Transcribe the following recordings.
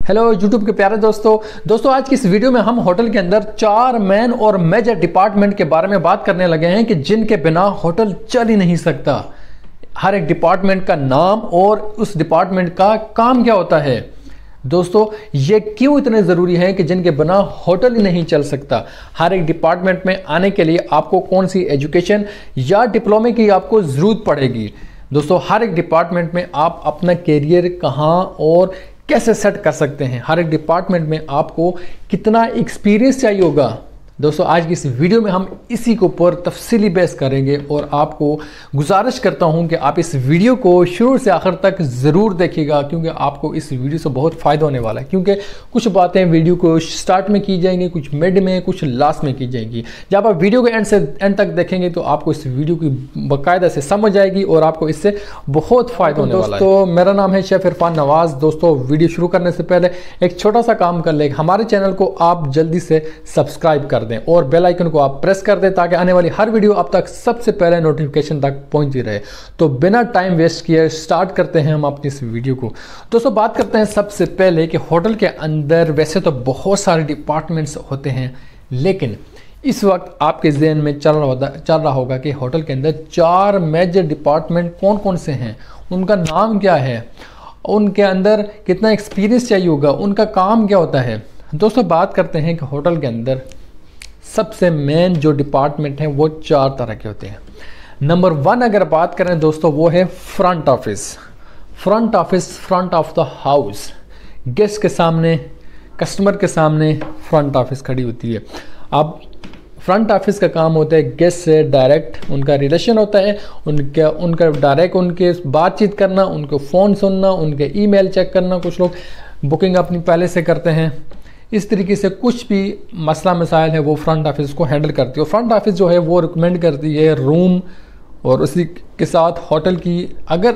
Hello YouTube के प्यारे दोस्तों आज की इस वीडियो में हम होटल के अंदर 4 मेन और मेजर डिपार्टमेंट के बारे में बात करने लगे हैं कि जिनके बिना होटल चल ही नहीं सकता। हर एक डिपार्टमेंट का नाम और उस डिपार्टमेंट का काम क्या होता है। दोस्तों ये क्यों इतने ज़रूरी है कि जिनके बिना होटल ही नहीं चल सकता। हर एक डिपार्टमेंट में आने के लिए आपको कौन सी एजुकेशन या डिप्लोमे की आपको ज़रूरत पड़ेगी। दोस्तों हर एक डिपार्टमेंट में आप अपना कैरियर कहाँ और कैसे सेट कर सकते हैं, हर एक डिपार्टमेंट में आपको कितना एक्सपीरियंस चाहिए होगा। दोस्तों आज की इस वीडियो में हम इसी के ऊपर तफसीली बहस करेंगे और आपको गुजारिश करता हूं कि आप इस वीडियो को शुरू से आखिर तक ज़रूर देखिएगा, क्योंकि आपको इस वीडियो से बहुत फ़ायदा होने वाला है। क्योंकि कुछ बातें वीडियो को स्टार्ट में की जाएंगी, कुछ मिड में, कुछ लास्ट में की जाएंगी। जब आप वीडियो के एंड तक देखेंगे तो आपको इस वीडियो की बाकायदा से समझ आएगी और आपको इससे बहुत फ़ायदा होने वाला है। दोस्तों मेरा नाम है शेफ इरफान नवाज़। दोस्तों वीडियो शुरू करने से पहले एक छोटा सा काम कर लें, हमारे चैनल को आप जल्दी से सब्सक्राइब कर दें और बेल आइकन को आप प्रेस कर दें ताकि आने वाली हर वीडियो आप तक सबसे पहले नोटिफिकेशन तक पहुंचती रहे। तो बिना टाइम वेस्ट किए स्टार्ट करते हैं हम अपनी इस वीडियो को। दोस्तों बात करते हैं सबसे पहले कि होटल के अंदर वैसे तो बहुत सारे डिपार्टमेंट्स होते हैं, लेकिन इस वक्त आपके ज़हन में चल रहा होगा कि होटल के अंदर 4 मेजर डिपार्टमेंट कौन कौन से हैं, उनका नाम क्या है, उनके अंदर कितना एक्सपीरियंस चाहिए होगा, उनका काम क्या होता है। दोस्तों बात करते हैं कि होटल के अंदर सबसे मेन जो डिपार्टमेंट हैं वो 4 तरह के होते हैं। नंबर 1 अगर बात करें दोस्तों वो है front office. Front of the house, guest के सामने, कस्टमर के सामने फ्रंट ऑफिस खड़ी होती है। अब फ्रंट ऑफिस का काम होता है गेस्ट से डायरेक्ट उनका रिलेशन होता है, उनका डायरेक्ट उनके बातचीत करना, उनको फ़ोन सुनना, उनके ईमेल चेक करना। कुछ लोग बुकिंग अपनी पहले से करते हैं। इस तरीके से कुछ भी मसला मसाइल है वो फ्रंट ऑफिस को हैंडल करती है। और फ्रंट ऑफिस जो है वो रिकमेंड करती है रूम और उसी के साथ होटल की, अगर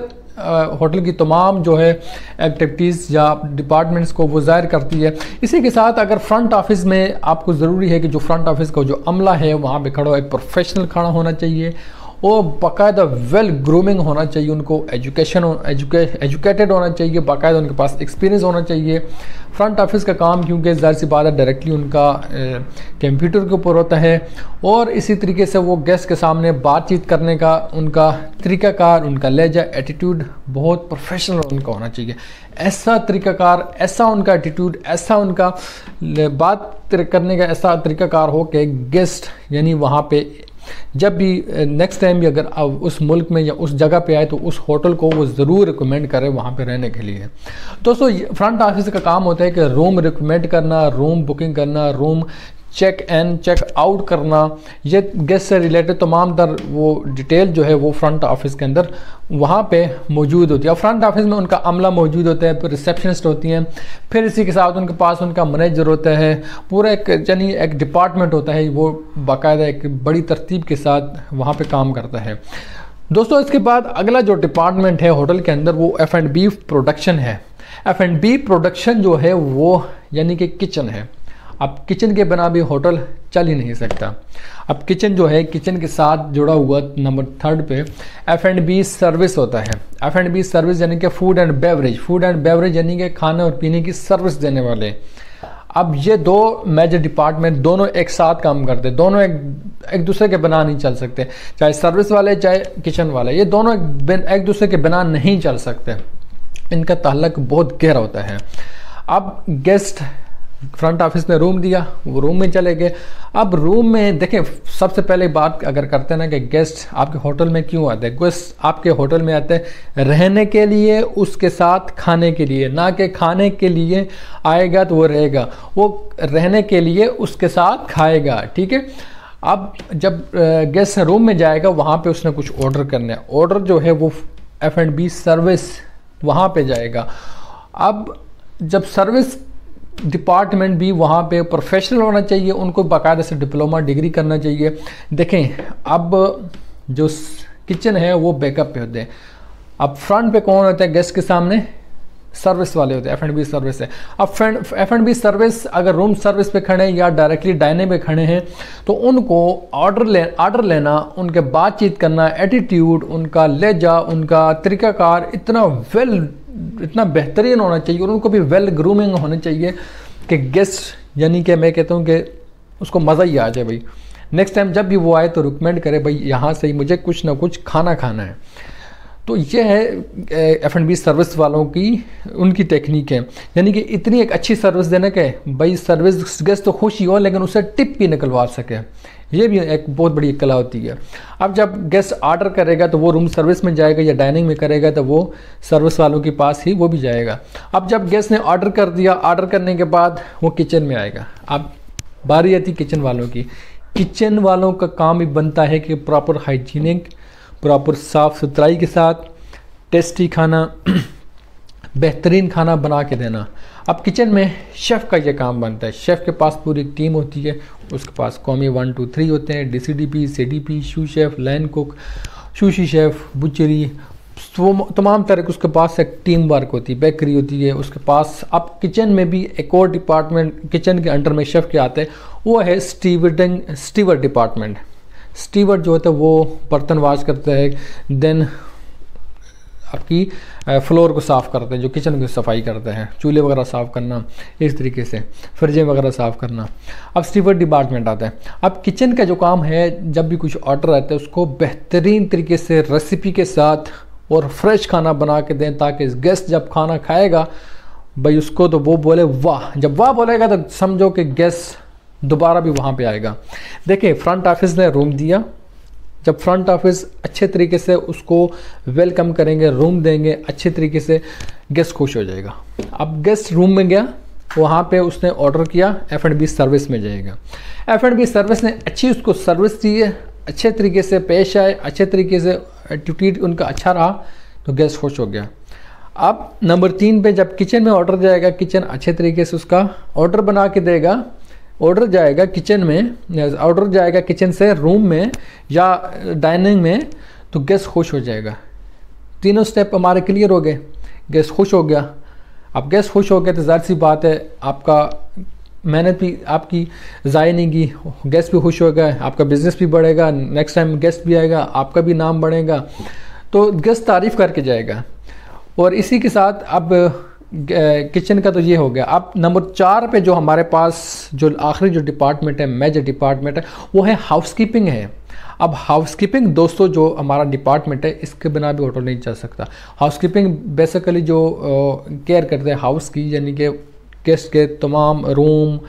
होटल की तमाम जो है एक्टिविटीज़ या डिपार्टमेंट्स को वो ज़ाहिर करती है। इसी के साथ अगर फ्रंट ऑफिस में आपको ज़रूरी है कि जो फ्रंट ऑफिस का जो अमला है वहाँ पे खड़ा एक प्रोफेशनल खड़ा होना चाहिए और बाकायदा वेल ग्रूमिंग होना चाहिए, उनको एजुकेटेड होना चाहिए, बाकायदा उनके पास एक्सपीरियंस होना चाहिए। फ्रंट ऑफिस का काम क्योंकि ज़ाहिर सी बात है डायरेक्टली उनका कंप्यूटर के ऊपर होता है और इसी तरीके से वो गेस्ट के सामने बातचीत करने का उनका तरीक़ाकार, उनका लहजा, एटीट्यूड बहुत प्रोफेशनल उनका होना चाहिए। ऐसा तरीक़ाकार, ऐसा उनका एटीट्यूड, ऐसा उनका बात करने का ऐसा तरीक़ाकार हो कि गेस्ट यानी वहाँ पे जब भी नेक्स्ट टाइम भी अगर उस मुल्क में या उस जगह पे आए तो उस होटल को वो ज़रूर रिकमेंड करे वहाँ पे रहने के लिए। दोस्तों फ्रंट ऑफिस का काम होता है कि रूम रिकमेंड करना, रूम बुकिंग करना, room check in check out करना, ये गेस्ट से रिलेटेड तमाम तर वो डिटेल जो है वो फ्रंट ऑफिस के अंदर वहाँ पे मौजूद होती है। फ्रंट ऑफिस में उनका अमला मौजूद होता है, फिर रिसेप्शनिस्ट होती हैं, फिर इसी के साथ उनके पास उनका मैनेजर होता है, पूरा एक यानी एक डिपार्टमेंट होता है, वो बाकायदा एक बड़ी तरतीब के साथ वहाँ पे काम करता है। दोस्तों इसके बाद अगला जो डिपार्टमेंट है होटल के अंदर वो F&B प्रोडक्शन है। F&B प्रोडक्शन जो है वो यानी कि किचन है। अब किचन के बिना भी होटल चल ही नहीं सकता। अब किचन जो है, किचन के साथ जुड़ा हुआ नंबर 3 पे F&B सर्विस होता है। F&B सर्विस यानी कि फूड एंड बेवरेज यानी कि खाने और पीने की सर्विस देने वाले। अब ये 2 मेजर डिपार्टमेंट दोनों एक साथ काम करते हैं, दोनों एक दूसरे के बिना नहीं चल सकते, चाहे सर्विस वाले चाहे किचन वाले, ये दोनों एक दूसरे के बिना नहीं चल सकते, इनका ताल्लुक बहुत गहरा होता है। अब गेस्ट फ्रंट ऑफिस ने रूम दिया, वो रूम में चले गए। अब रूम में देखें, सबसे पहले बात अगर करते हैं ना कि गेस्ट आपके होटल में क्यों आते हैं। गेस्ट आपके होटल में आते हैं रहने के लिए, उसके साथ खाने के लिए, ना कि खाने के लिए आएगा तो वो रहेगा, वो रहने के लिए उसके साथ खाएगा, ठीक है। अब जब गेस्ट रूम में जाएगा वहाँ पे उसने कुछ ऑर्डर करना है, ऑर्डर जो है वो F&B सर्विस वहाँ पे जाएगा। अब जब सर्विस डिपार्टमेंट भी वहाँ पे प्रोफेशनल होना चाहिए, उनको बाकायदा से डिप्लोमा डिग्री करना चाहिए। देखें अब जो किचन है वो बैकअप पे होते हैं। अब फ्रंट पे कौन होता है गेस्ट के सामने, सर्विस वाले होते हैं, F&B सर्विस है। अब F&B सर्विस अगर रूम सर्विस पे खड़े हैं या डायरेक्टली डाइनिंग पे खड़े हैं तो उनको ऑर्डर लेना, उनके बातचीत करना, एटीट्यूड, उनका लहजा, उनका तरीक़ाकार इतना वेल इतना बेहतरीन होना चाहिए और उनको भी वेल ग्रूमिंग होना चाहिए कि गेस्ट, यानी कि मैं कहता हूँ कि उसको मज़ा ही आ जाए भाई। नेक्स्ट टाइम जब भी वो आए तो रिकमेंड करे भाई यहाँ से ही मुझे कुछ ना कुछ खाना खाना है। तो ये है F&B सर्विस वालों की उनकी टेक्निक है, यानी कि इतनी एक अच्छी सर्विस देने के भाई सर्विस गेस्ट तो खुश ही हो लेकिन उसे टिप भी निकलवा सके, ये भी एक बहुत बड़ी कला होती है। अब जब गेस्ट ऑर्डर करेगा तो वो रूम सर्विस में जाएगा या डाइनिंग में करेगा तो वो सर्विस वालों के पास ही वो भी जाएगा। अब जब गेस्ट ने ऑर्डर कर दिया, ऑर्डर करने के बाद वो किचन में आएगा। अब बारी आती किचन वालों की। किचन वालों का काम ही बनता है कि प्रॉपर हाइजीनिक, प्रॉपर साफ़ सुथराई के साथ टेस्टी खाना, बेहतरीन खाना बना के देना। अब किचन में शेफ़ का ये काम बनता है। शेफ़ के पास पूरी टीम होती है, उसके पास कौमी 1 2 3 होते हैं, DCDP, CDP, sous chef, line cook, sushi chef, butchery, तमाम तरह की उसके पास एक टीम वर्क होती है, बेकरी होती है उसके पास। अब किचन में भी एक और डिपार्टमेंट किचन के अंडर में शेफ़ के आते हैं, वो है स्टीवर्ड डिपार्टमेंट। स्टीवर्ड जो होता है वो बर्तन वाश करता है, देन आपकी फ्लोर को साफ़ करते हैं, जो किचन की सफाई करते हैं, चूल्हे वगैरह साफ़ करना, इस तरीके से फ्रिजें वगैरह साफ़ करना। अब स्टीवर्ड डिपार्टमेंट आता है। अब किचन का जो काम है, जब भी कुछ ऑर्डर आता है उसको बेहतरीन तरीके से रेसिपी के साथ और फ्रेश खाना बना के दें, ताकि गेस्ट जब खाना खाएगा भाई उसको तो वो बोले वाह। जब वाह बोलेगा तो समझो कि गेस्ट दोबारा भी वहाँ पे आएगा। देखिए फ्रंट ऑफिस ने रूम दिया, जब फ्रंट ऑफिस अच्छे तरीके से उसको वेलकम करेंगे, रूम देंगे अच्छे तरीके से, गेस्ट खुश हो जाएगा। अब गेस्ट रूम में गया, वहाँ पे उसने ऑर्डर किया, F&B सर्विस में जाएगा। F&B सर्विस ने अच्छी उसको सर्विस दी है, अच्छे तरीके से पेश आए, अच्छे तरीके से एटीट्यूड उनका अच्छा रहा तो गेस्ट खुश हो गया। अब नंबर 3 पे जब किचन में ऑर्डर जाएगा, किचन अच्छे तरीके से उसका ऑर्डर बना के देगा, ऑर्डर जाएगा किचन में, ऑर्डर जाएगा किचन से रूम में या डाइनिंग में, तो गेस्ट खुश हो जाएगा। तीनों स्टेप हमारे क्लियर हो गए, गेस्ट खुश हो गया। अब गेस्ट खुश हो गया तो जाहिर सी बात है आपका मेहनत भी आपकी ज़ाया नहीं की, गेस्ट भी खुश हो गए, आपका बिज़नेस भी बढ़ेगा, नेक्स्ट टाइम गेस्ट भी आएगा, आपका भी नाम बढ़ेगा, तो गेस्ट तारीफ़ करके जाएगा। और इसी के साथ अब किचन का तो ये हो गया। अब नंबर 4 पे जो हमारे पास जो आखिरी जो डिपार्टमेंट है, मेजर डिपार्टमेंट है, वो है हाउसकीपिंग है। अब हाउसकीपिंग दोस्तों जो हमारा डिपार्टमेंट है, इसके बिना भी होटल नहीं चल सकता। हाउसकीपिंग बेसिकली जो केयर करते हैं हाउस की, यानी कि गेस्ट के तमाम रूम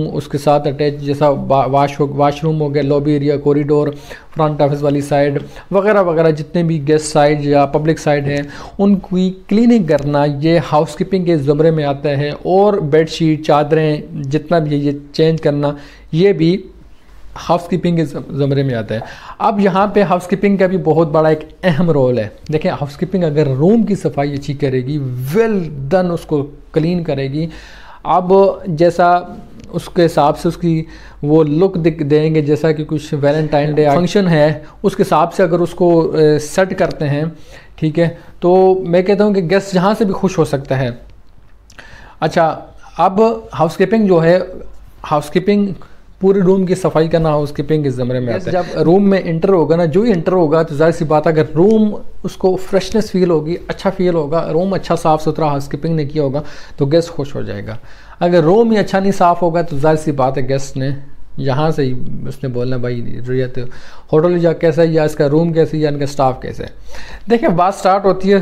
उसके साथ अटैच, जैसा वाशरूम हो गया, lobby area, corridor, front office वाली साइड वगैरह वगैरह, जितने भी गेस्ट साइड या पब्लिक साइड हैं उनकी क्लीनिंग करना, ये हाउसकीपिंग के ज़मरे में आता है। और बेडशीट, चादरें, जितना भी ये चेंज करना, ये भी हाउसकीपिंग के ज़मरे में आता है। अब यहाँ पे हाउसकीपिंग का भी बहुत बड़ा एक अहम रोल है। देखें हाउसकीपिंग अगर रूम की सफाई अच्छी करेगी, वेल डन उसको क्लीन करेगी, अब जैसा उसके हिसाब से उसकी वो लुक देंगे, जैसा कि कुछ वैलेंटाइन डे फंक्शन है उसके हिसाब से अगर उसको सेट करते हैं, ठीक है, तो मैं कहता हूँ कि गेस्ट जहाँ से भी खुश हो सकता है। अच्छा, अब हाउसकीपिंग जो है, हाउसकीपिंग पूरे रूम की सफाई करना हाउसकीपिंग के ज़मरे में आता है। जब रूम में इंटर होगा ना, जो ही इंटर होगा तो जाहिर सी बात है अगर रूम उसको फ्रेशनेस फील होगी, अच्छा फील होगा, रूम अच्छा साफ़ सुथरा हाउसकीपिंग ने किया होगा तो गेस्ट खुश हो जाएगा। अगर रूम ही अच्छा नहीं साफ़ होगा तो जाहिर सी बात है गेस्ट ने यहाँ से ही उसने बोलना भाई रियत होटल या कैसा है, या इसका रूम कैसे, या इनका स्टाफ कैसे है। देखिए बात स्टार्ट होती है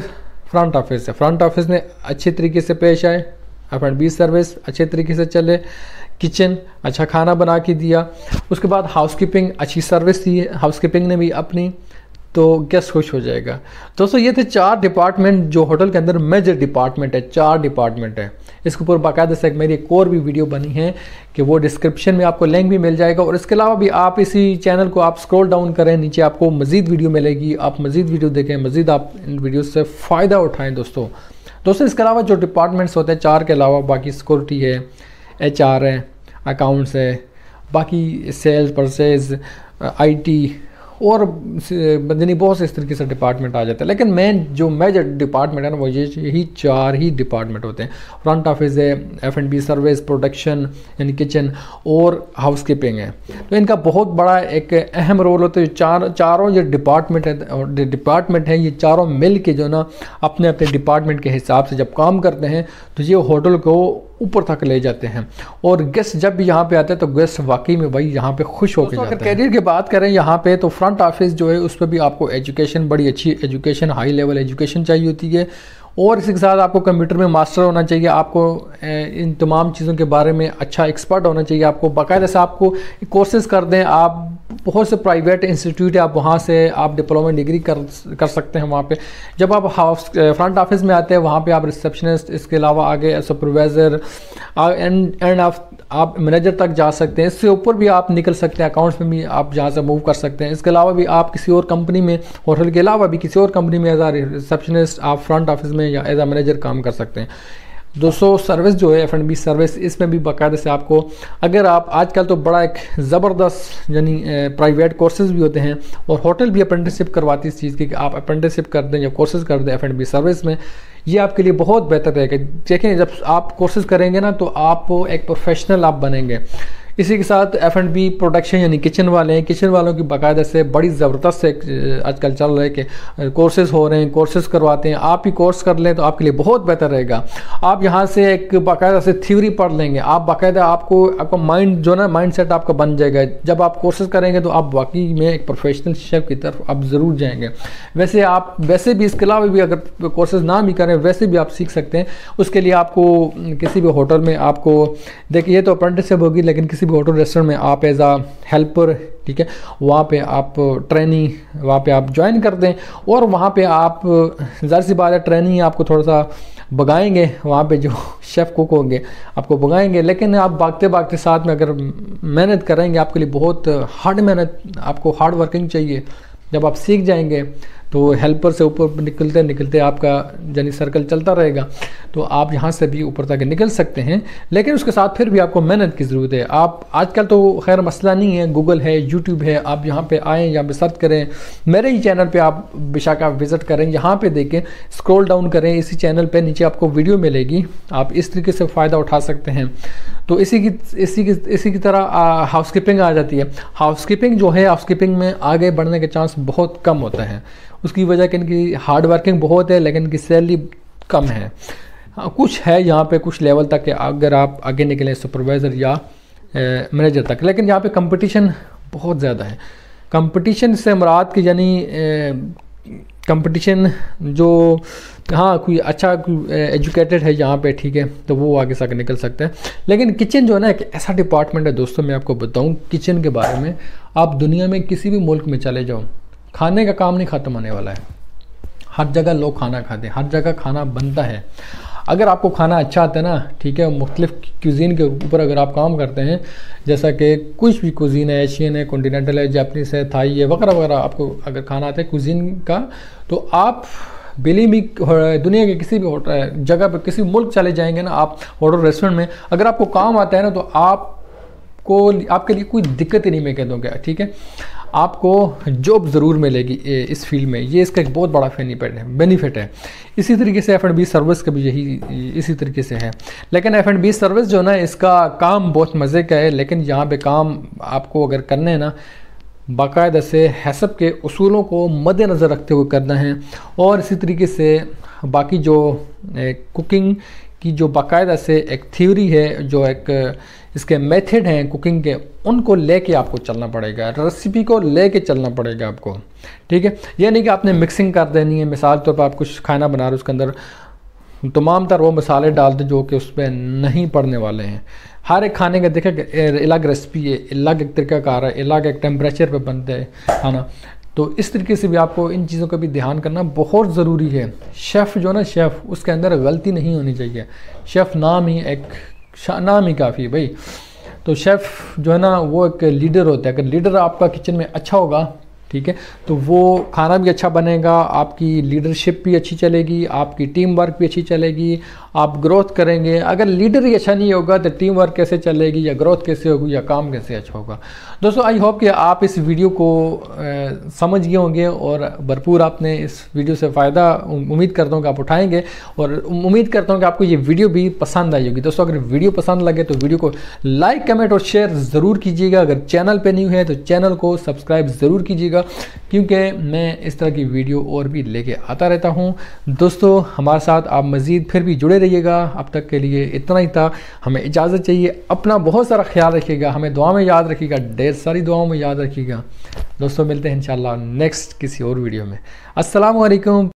फ्रंट ऑफिस से। फ्रंट ऑफिस ने अच्छे तरीके से पेश आए, F&B सर्विस अच्छे तरीके से चले, किचन अच्छा खाना बना के दिया, उसके बाद हाउसकीपिंग अच्छी सर्विस दी है, हाउसकीपिंग ने भी अपनी, तो गेस्ट खुश हो जाएगा। दोस्तों ये थे 4 डिपार्टमेंट जो होटल के अंदर मेजर डिपार्टमेंट है, 4 डिपार्टमेंट है। इसके ऊपर बाकायदा से मेरी एक और भी वीडियो बनी है कि वो डिस्क्रिप्शन में आपको लिंक भी मिल जाएगा। और इसके अलावा भी आप इसी चैनल को आप स्क्रॉल डाउन करें, नीचे आपको मज़ीद वीडियो मिलेगी, आप मज़ीद वीडियो देखें, मज़ीद आप इन वीडियो से फ़ायदा उठाएँ। दोस्तों इसके अलावा जो डिपार्टमेंट्स होते हैं 4 के अलावा बाकी सिक्योरिटी है, HR है, अकाउंट्स है, बाकी सेल्स, परचेज, IT और यानी बहुत से इस तरीके से डिपार्टमेंट आ जाते हैं। लेकिन मेन जो मेजर डिपार्टमेंट है ना वो यही 4 ही डिपार्टमेंट होते हैं। फ्रंट ऑफिस है, F&B सर्विस, प्रोडक्शन यानी किचन और हाउसकीपिंग है। तो इनका बहुत बड़ा एक अहम रोल होता है। चारों जो डिपार्टमेंट है ये चारों मिल के जो ना अपने अपने डिपार्टमेंट के हिसाब से जब काम करते हैं तो ये होटल को ऊपर तक ले जाते हैं। और गेस्ट जब भी यहाँ पे आते हैं तो गेस्ट वाकई में भाई यहाँ पे खुश होकर जाते हैं। अगर कैरियर की बात करें यहाँ पे तो फ्रंट ऑफिस जो है उस पर भी आपको एजुकेशन, बड़ी अच्छी एजुकेशन, हाई लेवल एजुकेशन चाहिए होती है। और इसी के साथ आपको कंप्यूटर में मास्टर होना चाहिए, आपको इन तमाम चीज़ों के बारे में अच्छा एक्सपर्ट होना चाहिए। आपको बाकायदा से आपको कोर्सेज कर दें, आप बहुत से प्राइवेट इंस्टीट्यूट है, आप वहाँ से आप डिप्लोमा डिग्री कर सकते हैं वहाँ पे। जब आप फ्रंट ऑफिस में आते हैं वहाँ पे आप रिसेप्शनिस्ट, इसके अलावा आगे सुपरवाइज़र एंड आप मैनेजर तक जा सकते हैं। इससे ऊपर भी आप निकल सकते हैं, अकाउंट्स में भी आप जहाँ से मूव कर सकते हैं। इसके अलावा भी आप किसी और कंपनी में, होटल के अलावा भी किसी और कंपनी में एज आ रिसेप्शनिस्ट आप फ्रंट ऑफिस में या एज आ मैनेजर काम कर सकते हैं। दोस्तों सर्विस जो है F&B सर्विस, इसमें भी बाकायदा से आपको, अगर आप आजकल तो बड़ा एक ज़बरदस्त यानी प्राइवेट कोर्सेज भी होते हैं और होटल भी अप्रेंटिसशिप करवाती है इस चीज़ की कि आप अप्रेंटिसशिप कर दें या कोर्सेज कर दें F&B सर्विस में। ये आपके लिए बहुत बेहतर रहेगा। देखें जब आप कोर्सेज करेंगे ना तो आप एक प्रोफेशनल आप बनेंगे। इसी के साथ F&B प्रोडक्शन यानी किचन वाले हैं, किचन वालों की बाकायदा से बड़ी ज़बरदस्त से आजकल चल रहा है कि कोर्सेज हो रहे हैं, कोर्सेज करवाते हैं। आप भी कोर्स कर लें तो आपके लिए बहुत बेहतर रहेगा। आप यहाँ से एक बाकायदा से थ्योरी पढ़ लेंगे, आप बाकायदा आपका माइंड जो ना माइंड सेट आपका बन जाएगा। जब आप कोर्सेज करेंगे तो आप वाकई में एक प्रोफेशनल शेफ की तरफ आप ज़रूर जाएंगे। वैसे भी इसके अलावा भी अगर कोर्सेज ना भी करें वैसे भी आप सीख सकते हैं। उसके लिए आपको किसी भी होटल में आपको, देखिए ये तो अप्रेंटिसशिप होगी, लेकिन किसी भी होटल रेस्टोरेंट में आप एज आ हेल्पर, ठीक है, वहाँ पे आप ट्रेनी वहाँ पे आप ज्वाइन कर दें और वहाँ पे आप ज़ाहिर सी बात है ट्रेनिंग आपको थोड़ा सा भगाएंगे, वहाँ पे जो शेफ़ कुक होंगे आपको भगाएंगे। लेकिन आप भागते भागते साथ में अगर मेहनत करेंगे, आपके लिए बहुत हार्ड मेहनत, आपको हार्ड वर्किंग चाहिए। जब आप सीख जाएंगे तो हेल्पर से ऊपर निकलते निकलते आपका यानी सर्कल चलता रहेगा, तो आप यहाँ से भी ऊपर तक निकल सकते हैं। लेकिन उसके साथ फिर भी आपको मेहनत की ज़रूरत है। आप आजकल तो खैर मसला नहीं है, गूगल है, यूट्यूब है, आप यहाँ पे आएँ, यहाँ पे सर्च करें, मेरे ही चैनल पे आप बेशक विज़िट करें, यहाँ पे देखें, स्क्रॉल डाउन करें, इसी चैनल पे नीचे आपको वीडियो मिलेगी, आप इस तरीके से फ़ायदा उठा सकते हैं। तो इसी की तरह हाउसकीपिंग आ जाती है। हाउसकीपिंग जो है, हाउसकीपिंग में आगे बढ़ने के चांस बहुत कम होते हैं। उसकी वजह कि इनकी हार्ड वर्किंग बहुत है लेकिन इनकी सैलरी कम है। कुछ है यहाँ पे कुछ लेवल तक अगर आप आगे निकलें सुपरवाइज़र या मैनेजर तक, लेकिन यहाँ पे कंपटीशन बहुत ज़्यादा है। कंपटीशन से मुराद की यानी कंपटीशन जो, हाँ कोई अच्छा एजुकेटेड है यहाँ पे, ठीक है, तो वो आगे तक निकल सकते हैं। लेकिन किचन जो है ना एक ऐसा डिपार्टमेंट है दोस्तों, मैं आपको बताऊँ किचन के बारे में, आप दुनिया में किसी भी मुल्क में चले जाओ, खाने का काम नहीं ख़त्म होने वाला है। हर जगह लोग खाना खाते हैं, हर जगह खाना बनता है। अगर आपको खाना अच्छा आता है ना, ठीक है, मुख्तलिफ़ क्यूज़ीन के ऊपर अगर आप काम करते हैं, जैसा कि कुछ भी कुज़ीन है, एशियन है, कॉन्टिनेंटल है, जापानीज़ है, थाई है, वगैरह वगैरह, आपको अगर खाना आता है कुज़ीन का, तो आप बिली भी दुनिया के किसी भी जगह पर किसी मुल्क चले जाएंगे ना, आप होटल रेस्टोरेंट में अगर आपको काम आता है ना, तो आपके लिए कोई दिक्कत ही नहीं, मैं कह दूँगा, ठीक है, आपको जॉब ज़रूर मिलेगी इस फील्ड में। ये इसका एक बहुत बड़ा बेनिफिट है। इसी तरीके से F&B सर्विस का भी यही इसी तरीके से है। लेकिन F&B सर्विस जो ना, इसका काम बहुत मज़े का है, लेकिन यहाँ पे काम आपको अगर करने हैं ना, बाकायदा से हैसब के उसूलों को मद्देनज़र रखते हुए करना है। और इसी तरीके से बाकी जो कुकिंग की जो बाकायदा से एक थ्योरी है, जो एक इसके मेथड हैं कुकिंग के, उनको लेके आपको चलना पड़ेगा, रेसिपी को लेके चलना पड़ेगा आपको, ठीक है। ये नहीं कि आपने मिक्सिंग कर देनी है। मिसाल तौर पर आप कुछ खाना बना रहे हो, उसके अंदर तमाम तरह वो मसाले डाल दे जो कि उस पर नहीं पड़ने वाले हैं। हर एक खाने का देखें अलग रेसिपी है, अलग एक तरीक़ाकार है, अलग एक टेम्परेचर पर बनता है खाना। तो इस तरीके से भी आपको इन चीज़ों का भी ध्यान करना बहुत ज़रूरी है। शेफ़ जो ना, शेफ़ उसके अंदर गलती नहीं होनी चाहिए। शेफ़ नाम ही काफ़ी है भाई। तो शेफ़ जो है ना, वो एक लीडर होता है। अगर लीडर आपका किचन में अच्छा होगा ठीक है। तो वो खाना भी अच्छा बनेगा, आपकी लीडरशिप भी अच्छी चलेगी, आपकी टीम वर्क भी अच्छी चलेगी, आप ग्रोथ करेंगे। अगर लीडर ही अच्छा नहीं होगा तो टीम वर्क कैसे चलेगी, या ग्रोथ कैसे होगी, या काम कैसे अच्छा होगा। दोस्तों आई होप कि आप इस वीडियो को समझ गए होंगे और भरपूर आपने इस वीडियो से फ़ायदा उम्मीद करता हूँ कि आप उठाएंगे, और उम्मीद करता हूँ कि आपको ये वीडियो भी पसंद आई होगी। दोस्तों अगर वीडियो पसंद लगे तो वीडियो को लाइक, कमेंट और शेयर ज़रूर कीजिएगा। अगर चैनल पे न्यू है तो चैनल को सब्सक्राइब ज़रूर कीजिएगा, क्योंकि मैं इस तरह की वीडियो और भी लेके आता रहता हूँ। दोस्तों हमारे साथ आप मज़ीद फिर भी जुड़े रहिएगा। अब तक के लिए इतना ही था, हमें इजाज़त चाहिए। अपना बहुत सारा ख्याल रखिएगा, हमें दुआ में याद रखिएगा, ढेर सारी दुआओं में याद रखिएगा। दोस्तों मिलते हैं इंशाल्लाह नेक्स्ट किसी और वीडियो में। अस्सलाम वालेकुम।